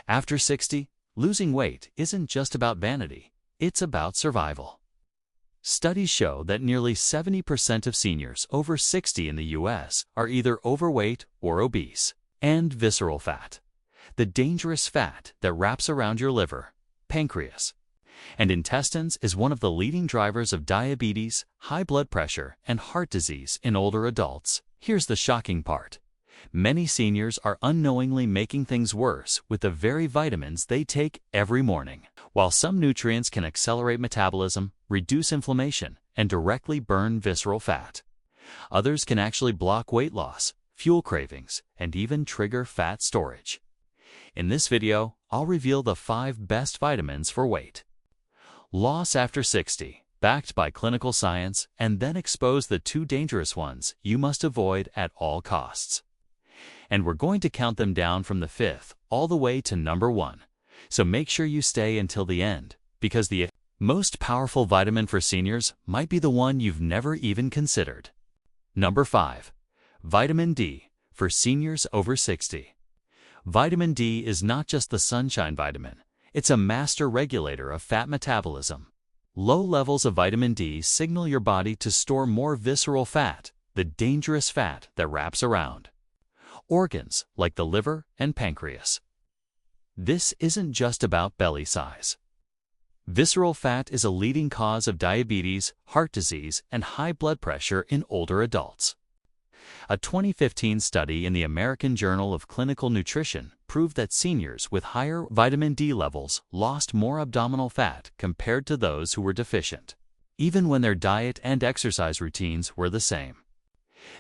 After 60, losing weight isn't just about vanity, it's about survival. Studies show that nearly 70% of seniors over 60 in the US are either overweight or obese. And visceral fat, the dangerous fat that wraps around your liver, pancreas, and intestines, is one of the leading drivers of diabetes, high blood pressure, and heart disease in older adults. Here's the shocking part. Many seniors are unknowingly making things worse with the very vitamins they take every morning. While some nutrients can accelerate metabolism, reduce inflammation, and directly burn visceral fat, others can actually block weight loss, fuel cravings, and even trigger fat storage. In this video, I'll reveal the 5 best vitamins for weight loss after 60, backed by clinical science, and then expose the 2 dangerous ones you must avoid at all costs. And we're going to count them down from the 5th all the way to number 1. So make sure you stay until the end, because the most powerful vitamin for seniors might be the one you've never even considered. Number 5. Vitamin D for seniors over 60. Vitamin D is not just the sunshine vitamin, it's a master regulator of fat metabolism. Low levels of vitamin D signal your body to store more visceral fat, the dangerous fat that wraps around organs like the liver and pancreas. This isn't just about belly size. Visceral fat is a leading cause of diabetes, heart disease, and high blood pressure in older adults. A 2015 study in the American Journal of Clinical Nutrition proved that seniors with higher vitamin D levels lost more abdominal fat compared to those who were deficient, even when their diet and exercise routines were the same.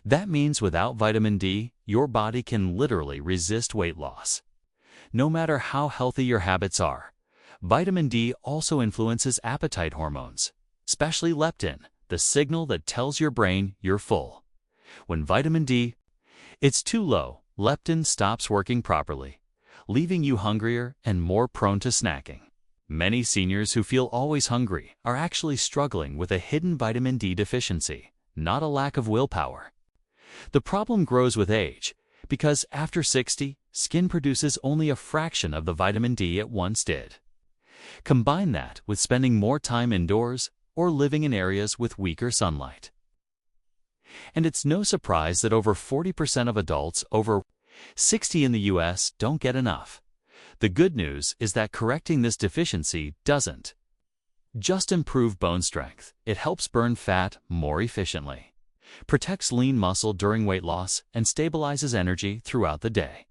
That means without vitamin D, your body can literally resist weight loss. No matter how healthy your habits are, vitamin D also influences appetite hormones, especially leptin, the signal that tells your brain you're full. When vitamin D it's too low, leptin stops working properly, leaving you hungrier and more prone to snacking. Many seniors who feel always hungry are actually struggling with a hidden vitamin D deficiency, not a lack of willpower. The problem grows with age, because after 60, skin produces only a fraction of the vitamin D it once did. Combine that with spending more time indoors or living in areas with weaker sunlight. And it's no surprise that over 40% of adults over 60 in the US don't get enough. The good news is that correcting this deficiency doesn't just improve bone strength, it helps burn fat more efficiently, protects lean muscle during weight loss, and stabilizes energy throughout the day.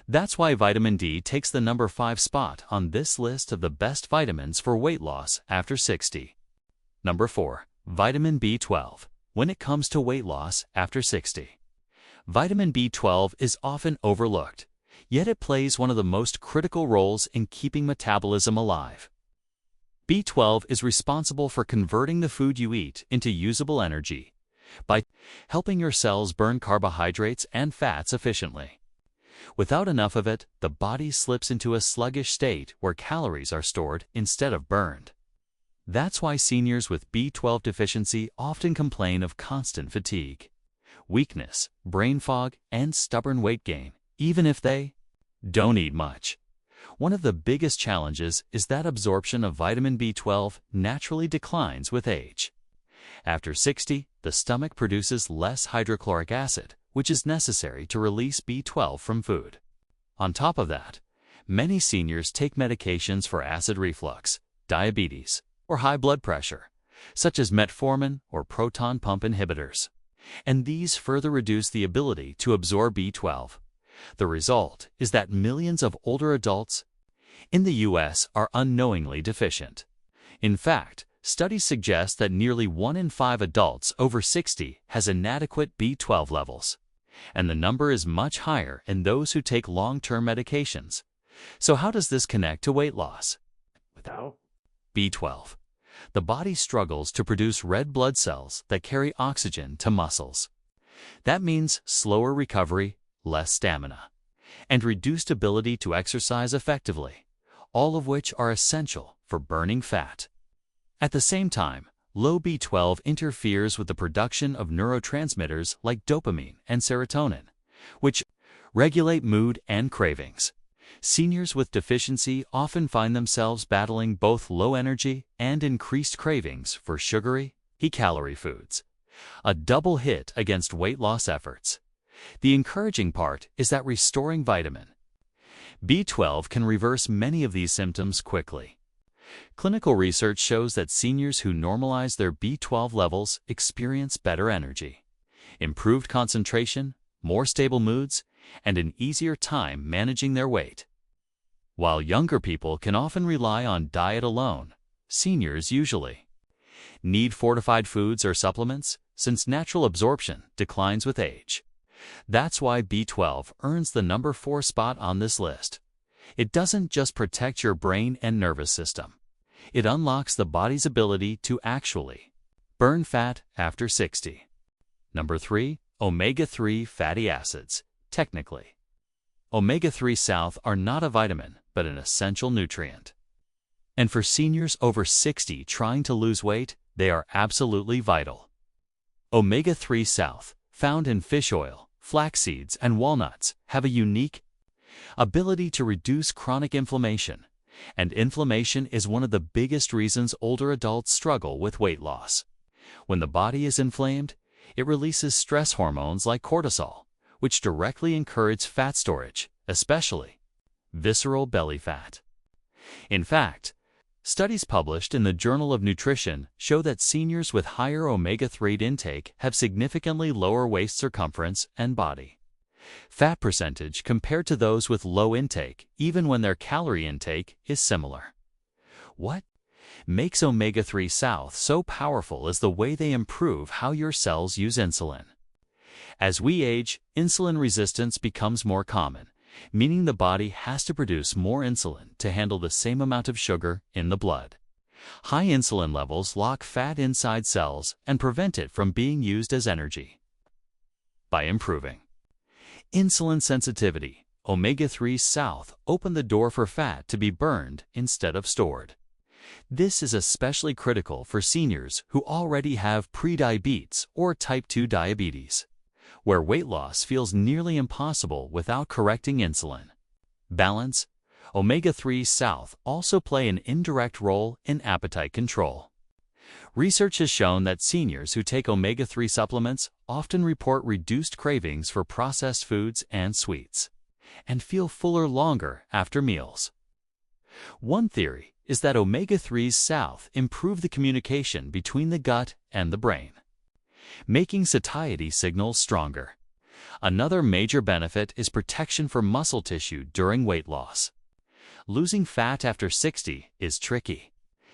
That's why vitamin D takes the number 5 spot on this list of the best vitamins for weight loss after 60. Number 4. Vitamin B12. When it comes to weight loss after 60, vitamin B12 is often overlooked, yet it plays one of the most critical roles in keeping metabolism alive. B12 is responsible for converting the food you eat into usable energy by helping your cells burn carbohydrates and fats efficiently. Without enough of it, the body slips into a sluggish state where calories are stored instead of burned. That's why seniors with B12 deficiency often complain of constant fatigue, weakness, brain fog, and stubborn weight gain, even if they don't eat much. One of the biggest challenges is that absorption of vitamin B12 naturally declines with age. After 60, the stomach produces less hydrochloric acid, which is necessary to release B12 from food. On top of that, many seniors take medications for acid reflux, diabetes, or high blood pressure, such as metformin or proton pump inhibitors, and these further reduce the ability to absorb B12. The result is that millions of older adults in the US are unknowingly deficient. In fact, studies suggest that nearly 1 in 5 adults over 60 has inadequate B12 levels, and the number is much higher in those who take long-term medications. So how does this connect to weight loss? Without B12, the body struggles to produce red blood cells that carry oxygen to muscles. That means slower recovery, less stamina, and reduced ability to exercise effectively, all of which are essential for burning fat. At the same time, low B12 interferes with the production of neurotransmitters like dopamine and serotonin, which regulate mood and cravings. Seniors with deficiency often find themselves battling both low energy and increased cravings for sugary, high-calorie foods, a double hit against weight loss efforts. The encouraging part is that restoring vitamin B12 can reverse many of these symptoms quickly. Clinical research shows that seniors who normalize their B12 levels experience better energy, improved concentration, more stable moods, and an easier time managing their weight. While younger people can often rely on diet alone, seniors usually need fortified foods or supplements since natural absorption declines with age. That's why B12 earns the number 4 spot on this list. It doesn't just protect your brain and nervous system. It unlocks the body's ability to actually burn fat after 60. Number 3. Omega-3 fatty acids. Technically, omega-3 South are not a vitamin, but an essential nutrient. And for seniors over 60 trying to lose weight, they are absolutely vital. Omega-3 South, found in fish oil, flax seeds, and walnuts, have a unique ability to reduce chronic inflammation, and inflammation is one of the biggest reasons older adults struggle with weight loss. When the body is inflamed, it releases stress hormones like cortisol, which directly encourage fat storage, especially visceral belly fat. In fact, studies published in the Journal of Nutrition show that seniors with higher omega-3 intake have significantly lower waist circumference and body fat percentage compared to those with low intake, even when their calorie intake is similar. What makes omega-3 South so powerful is the way they improve how your cells use insulin. As we age, insulin resistance becomes more common, meaning the body has to produce more insulin to handle the same amount of sugar in the blood. High insulin levels lock fat inside cells and prevent it from being used as energy. By improving insulin sensitivity, omega-3 South open the door for fat to be burned instead of stored. This is especially critical for seniors who already have prediabetes or type 2 diabetes, where weight loss feels nearly impossible without correcting insulin balance. Omega-3 South also play an indirect role in appetite control. Research has shown that seniors who take omega-3 supplements often report reduced cravings for processed foods and sweets, and feel fuller longer after meals. One theory is that omega-3 South improve the communication between the gut and the brain, making satiety signals stronger. Another major benefit is protection for muscle tissue during weight loss. Losing fat after 60 is tricky,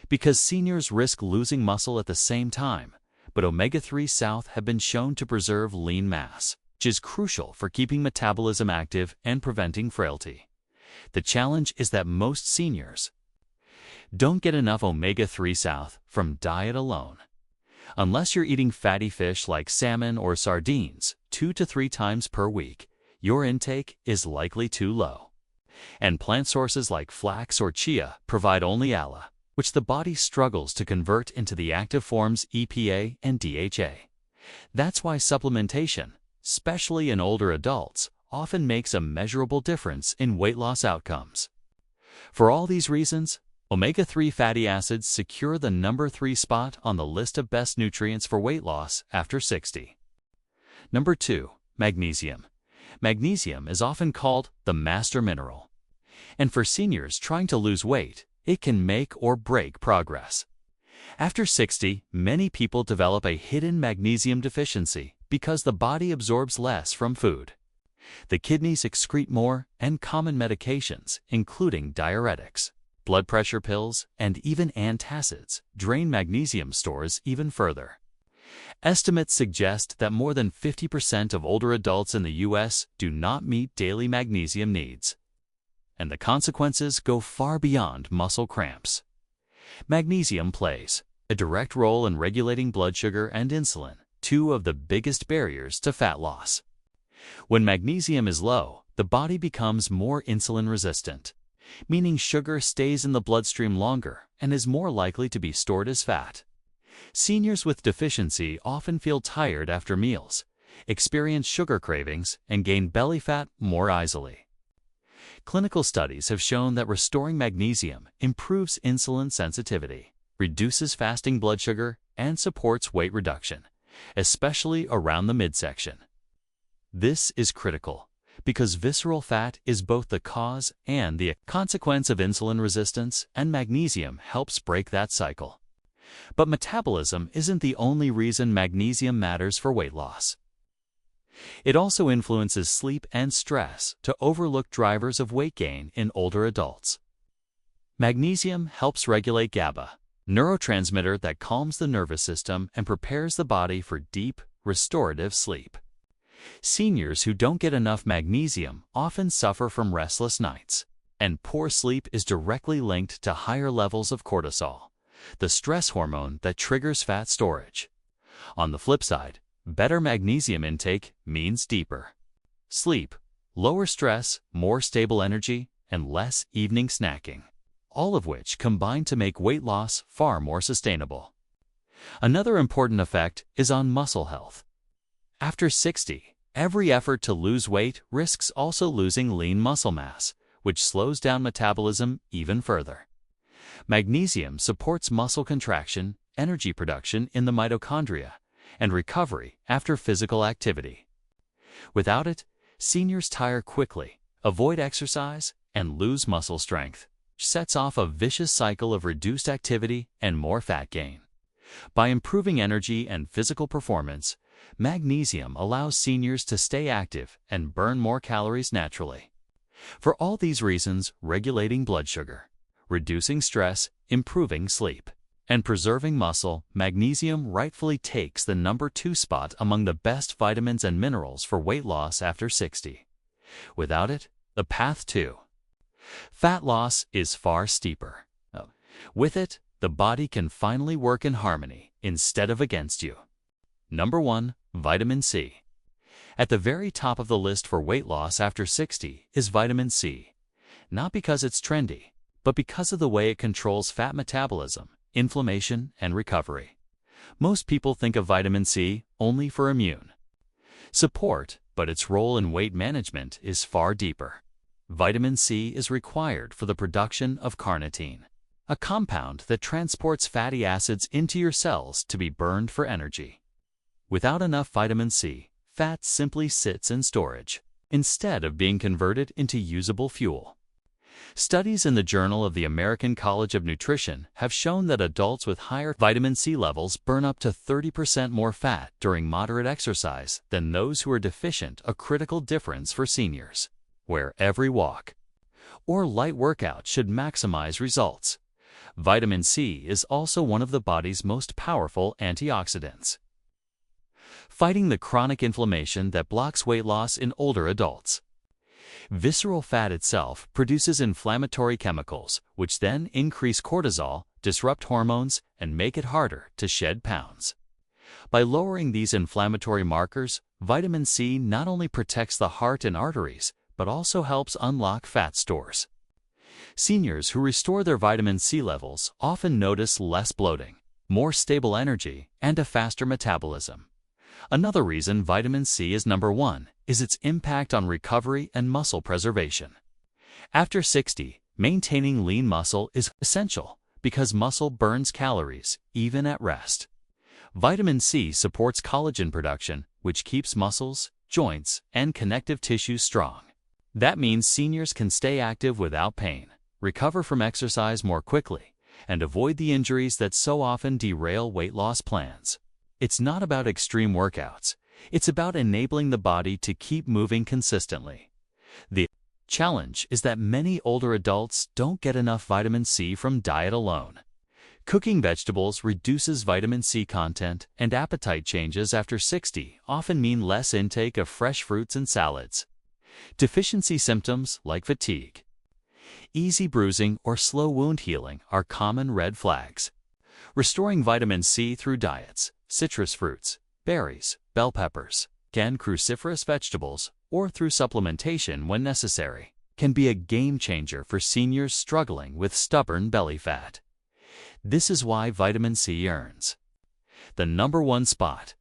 because seniors risk losing muscle at the same time, but omega-3 South have been shown to preserve lean mass, which is crucial for keeping metabolism active and preventing frailty. The challenge is that most seniors don't get enough omega-3 South from diet alone. Unless you're eating fatty fish like salmon or sardines 2 to 3 times per week, your intake is likely too low. And plant sources like flax or chia provide only ALA, which the body struggles to convert into the active forms EPA and DHA. That's why supplementation, especially in older adults, often makes a measurable difference in weight loss outcomes. For all these reasons, omega-3 fatty acids secure the number 3 spot on the list of best nutrients for weight loss after 60. Number 2. Magnesium. Magnesium is often called the master mineral, and for seniors trying to lose weight, it can make or break progress. After 60, many people develop a hidden magnesium deficiency because the body absorbs less from food. The kidneys excrete more, and common medications, including diuretics, blood pressure pills, and even antacids, drain magnesium stores even further. Estimates suggest that more than 50% of older adults in the U.S. do not meet daily magnesium needs, and the consequences go far beyond muscle cramps. Magnesium plays a direct role in regulating blood sugar and insulin, 2 of the biggest barriers to fat loss. When magnesium is low, the body becomes more insulin resistant, meaning sugar stays in the bloodstream longer and is more likely to be stored as fat. Seniors with deficiency often feel tired after meals, experience sugar cravings, and gain belly fat more easily. Clinical studies have shown that restoring magnesium improves insulin sensitivity, reduces fasting blood sugar, and supports weight reduction, especially around the midsection. This is critical because visceral fat is both the cause and the consequence of insulin resistance, and magnesium helps break that cycle. But metabolism isn't the only reason magnesium matters for weight loss. It also influences sleep and stress, two overlooked drivers of weight gain in older adults. Magnesium helps regulate GABA, neurotransmitter that calms the nervous system and prepares the body for deep, restorative sleep. Seniors who don't get enough magnesium often suffer from restless nights, and poor sleep is directly linked to higher levels of cortisol, the stress hormone that triggers fat storage. On the flip side, better magnesium intake means deeper sleep, lower stress, more stable energy, and less evening snacking, all of which combine to make weight loss far more sustainable. Another important effect is on muscle health. After 60, every effort to lose weight risks also losing lean muscle mass, which slows down metabolism even further. Magnesium supports muscle contraction, energy production in the mitochondria, and recovery after physical activity. Without it, seniors tire quickly, avoid exercise, and lose muscle strength, which sets off a vicious cycle of reduced activity and more fat gain. By improving energy and physical performance, magnesium allows seniors to stay active and burn more calories naturally. For all these reasons, regulating blood sugar, reducing stress, improving sleep, and preserving muscle, magnesium rightfully takes the number 2 spot among the best vitamins and minerals for weight loss after 60. Without it, the path to fat loss is far steeper. With it, the body can finally work in harmony instead of against you. Number 1. Vitamin C. At the very top of the list for weight loss after 60 is vitamin C. Not because it's trendy, but because of the way it controls fat metabolism, inflammation, and recovery. Most people think of vitamin C only for immune support, but its role in weight management is far deeper. Vitamin C is required for the production of carnitine, a compound that transports fatty acids into your cells to be burned for energy. Without enough vitamin C, fat simply sits in storage, instead of being converted into usable fuel. Studies in the Journal of the American College of Nutrition have shown that adults with higher vitamin C levels burn up to 30% more fat during moderate exercise than those who are deficient, a critical difference for seniors, where every walk or light workout should maximize results. Vitamin C is also one of the body's most powerful antioxidants, fighting the chronic inflammation that blocks weight loss in older adults. Visceral fat itself produces inflammatory chemicals, which then increase cortisol, disrupt hormones, and make it harder to shed pounds. By lowering these inflammatory markers, vitamin C not only protects the heart and arteries, but also helps unlock fat stores. Seniors who restore their vitamin C levels often notice less bloating, more stable energy, and a faster metabolism. Another reason vitamin C is number 1 is its impact on recovery and muscle preservation. After 60, maintaining lean muscle is essential because muscle burns calories even at rest. Vitamin C supports collagen production, which keeps muscles, joints, and connective tissue strong. That means seniors can stay active without pain, recover from exercise more quickly, and avoid the injuries that so often derail weight loss plans. It's not about extreme workouts. It's about enabling the body to keep moving consistently. The challenge is that many older adults don't get enough vitamin C from diet alone. Cooking vegetables reduces vitamin C content, and appetite changes after 60 often mean less intake of fresh fruits and salads. Deficiency symptoms like fatigue, easy bruising, or slow wound healing are common red flags. Restoring vitamin C through diets, citrus fruits, berries, bell peppers, and cruciferous vegetables, or through supplementation when necessary, can be a game changer for seniors struggling with stubborn belly fat. This is why vitamin C earns the number 1 spot.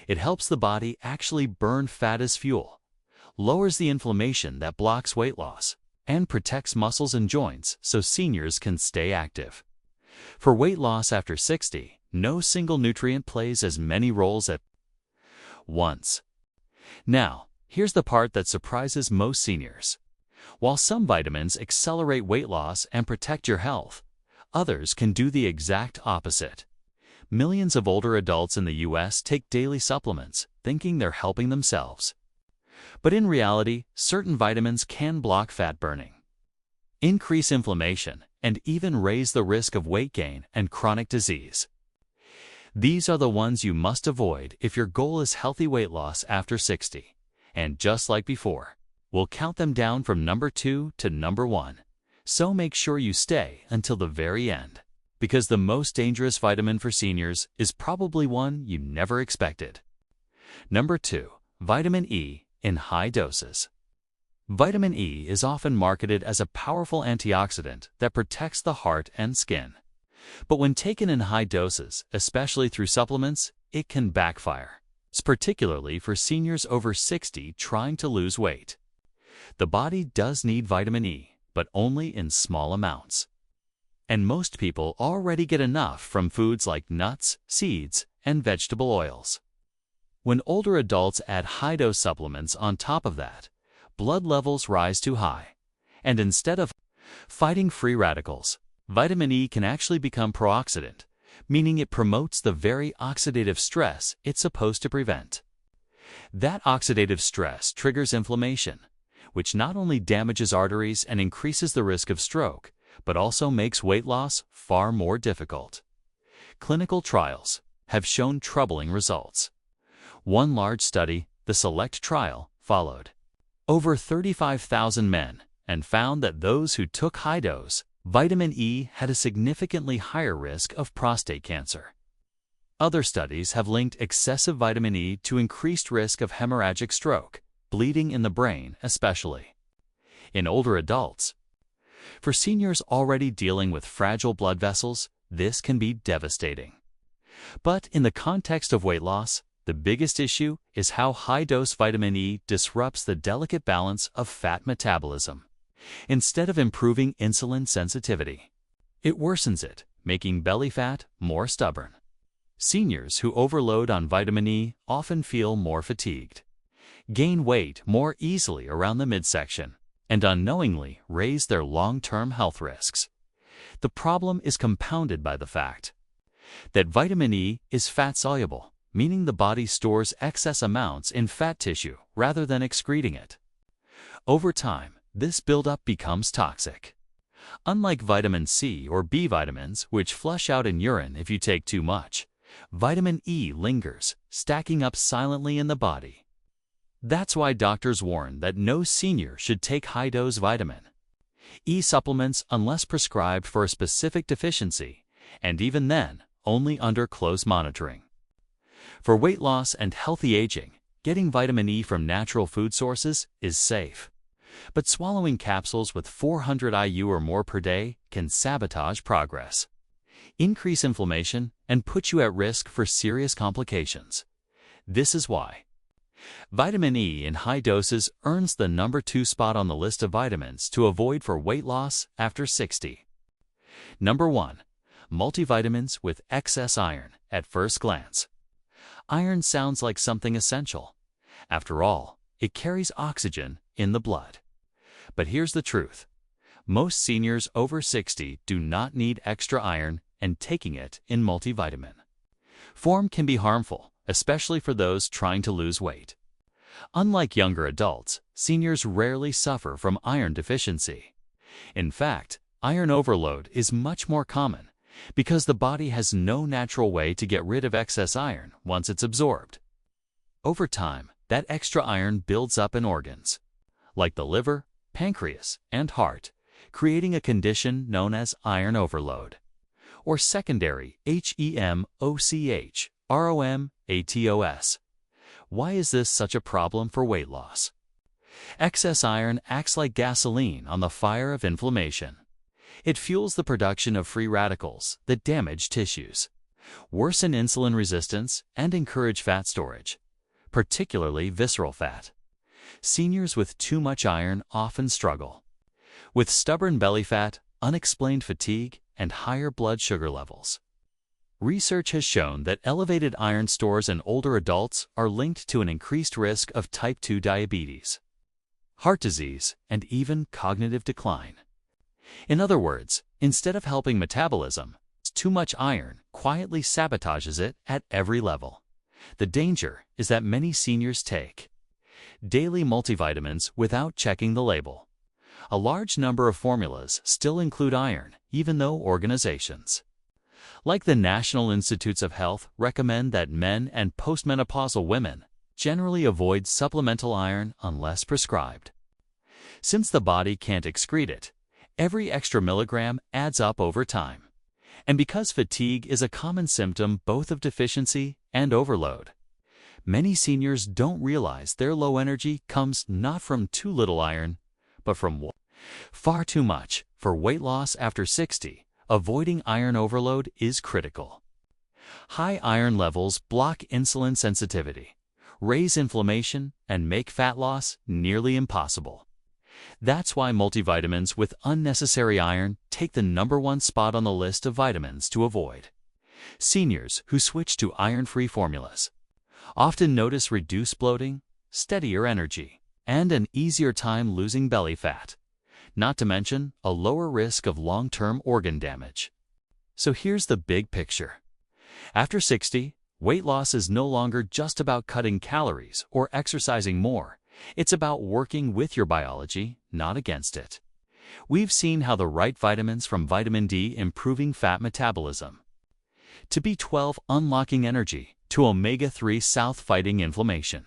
It helps the body actually burn fat as fuel, lowers the inflammation that blocks weight loss, and protects muscles and joints so seniors can stay active. For weight loss after 60, no single nutrient plays as many roles at once. Now, here's the part that surprises most seniors. While some vitamins accelerate weight loss and protect your health, others can do the exact opposite. Millions of older adults in the U.S. take daily supplements, thinking they're helping themselves. But in reality, certain vitamins can block fat burning, increase inflammation, and even raise the risk of weight gain and chronic disease. These are the ones you must avoid if your goal is healthy weight loss after 60. And just like before, we'll count them down from number 2 to number 1. So make sure you stay until the very end, because the most dangerous vitamin for seniors is probably one you never expected. Number 2. Vitamin E in high doses. Vitamin E is often marketed as a powerful antioxidant that protects the heart and skin. But when taken in high doses, especially through supplements, it can backfire, particularly for seniors over 60 trying to lose weight. The body does need vitamin E, but only in small amounts. And most people already get enough from foods like nuts, seeds, and vegetable oils. When older adults add high-dose supplements on top of that, blood levels rise too high, and instead of fighting free radicals, vitamin E can actually become pro-oxidant, meaning it promotes the very oxidative stress it's supposed to prevent. That oxidative stress triggers inflammation, which not only damages arteries and increases the risk of stroke, but also makes weight loss far more difficult. Clinical trials have shown troubling results. One large study, the SELECT trial, followed over 35,000 men and found that those who took high-dose vitamin E had a significantly higher risk of prostate cancer. Other studies have linked excessive vitamin E to increased risk of hemorrhagic stroke, bleeding in the brain especially. In older adults, for seniors already dealing with fragile blood vessels, this can be devastating. But in the context of weight loss, the biggest issue is how high-dose vitamin E disrupts the delicate balance of fat metabolism. Instead of improving insulin sensitivity, it worsens it, making belly fat more stubborn. Seniors who overload on vitamin E often feel more fatigued, gain weight more easily around the midsection, and unknowingly raise their long-term health risks. The problem is compounded by the fact that vitamin E is fat-soluble, meaning the body stores excess amounts in fat tissue rather than excreting it. Over time, this buildup becomes toxic. Unlike vitamin C or B vitamins, which flush out in urine if you take too much, vitamin E lingers, stacking up silently in the body. That's why doctors warn that no senior should take high-dose vitamin E supplements unless prescribed for a specific deficiency, and even then, only under close monitoring. For weight loss and healthy aging, getting vitamin E from natural food sources is safe. But swallowing capsules with 400 IU or more per day can sabotage progress, increase inflammation, and put you at risk for serious complications. This is why vitamin E in high doses earns the number 2 spot on the list of vitamins to avoid for weight loss after 60. Number 1. Multivitamins with excess iron at first glance. Iron sounds like something essential. After all, it carries oxygen in the blood. But here's the truth. Most seniors over 60 do not need extra iron, and taking it in multivitamin form can be harmful, especially for those trying to lose weight. Unlike younger adults, seniors rarely suffer from iron deficiency. In fact, iron overload is much more common because the body has no natural way to get rid of excess iron once it's absorbed. Over time, that extra iron builds up in organs, like the liver, pancreas, and heart, creating a condition known as iron overload, or secondary HEMOCH-ROM-ATOS. Why is this such a problem for weight loss? Excess iron acts like gasoline on the fire of inflammation. It fuels the production of free radicals that damage tissues, worsen insulin resistance, and encourage fat storage, particularly visceral fat. Seniors with too much iron often struggle. with stubborn belly fat, unexplained fatigue, and higher blood sugar levels. Research has shown that elevated iron stores in older adults are linked to an increased risk of type 2 diabetes, heart disease, and even cognitive decline. In other words, instead of helping metabolism, too much iron quietly sabotages it at every level. The danger is that many seniors take daily multivitamins without checking the label. A large number of formulas still include iron, even though organizations like the National Institutes of Health recommend that men and postmenopausal women generally avoid supplemental iron unless prescribed. Since the body can't excrete it, every extra milligram adds up over time. And because fatigue is a common symptom both of deficiency and overload, many seniors don't realize their low energy comes not from too little iron, but from far too much. For weight loss after 60, avoiding iron overload is critical. High iron levels block insulin sensitivity, raise inflammation, and make fat loss nearly impossible. That's why multivitamins with unnecessary iron take the #1 spot on the list of vitamins to avoid. Seniors who switch to iron-free formulas often notice reduced bloating, steadier energy, and an easier time losing belly fat, not to mention a lower risk of long-term organ damage. So here's the big picture. After 60, weight loss is no longer just about cutting calories or exercising more. It's about working with your biology, not against it. We've seen how the right vitamins, from vitamin D improving fat metabolism, to B12 unlocking energy, to omega-3 south fighting inflammation,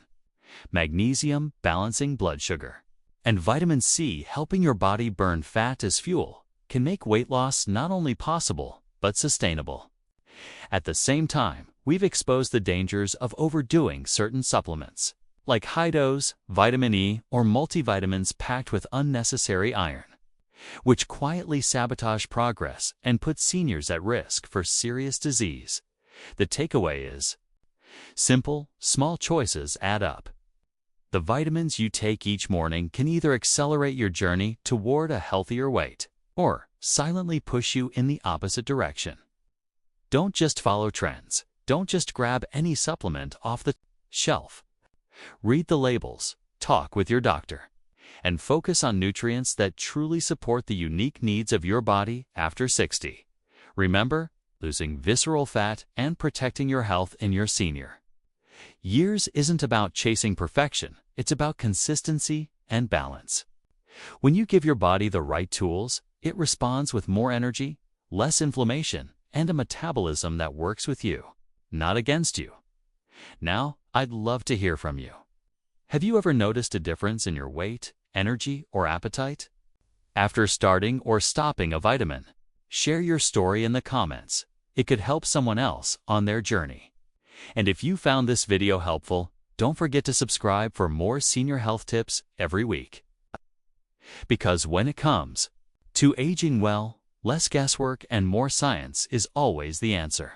magnesium balancing blood sugar, and vitamin C helping your body burn fat as fuel, can make weight loss not only possible, but sustainable. At the same time, we've exposed the dangers of overdoing certain supplements, like high-dose vitamin E or multivitamins packed with unnecessary iron, which quietly sabotage progress and put seniors at risk for serious disease. The takeaway is simple, small choices add up. The vitamins you take each morning can either accelerate your journey toward a healthier weight or silently push you in the opposite direction. Don't just follow trends. Don't just grab any supplement off the shelf. Read the labels, talk with your doctor, and focus on nutrients that truly support the unique needs of your body after 60. Remember, losing visceral fat and protecting your health in your senior years isn't about chasing perfection, it's about consistency and balance. When you give your body the right tools, it responds with more energy, less inflammation, and a metabolism that works with you, not against you. Now, I'd love to hear from you. Have you ever noticed a difference in your weight, energy, or appetite after starting or stopping a vitamin? Share your story in the comments. It could help someone else on their journey. And if you found this video helpful, don't forget to subscribe for more senior health tips every week. Because when it comes to aging well, less guesswork and more science is always the answer.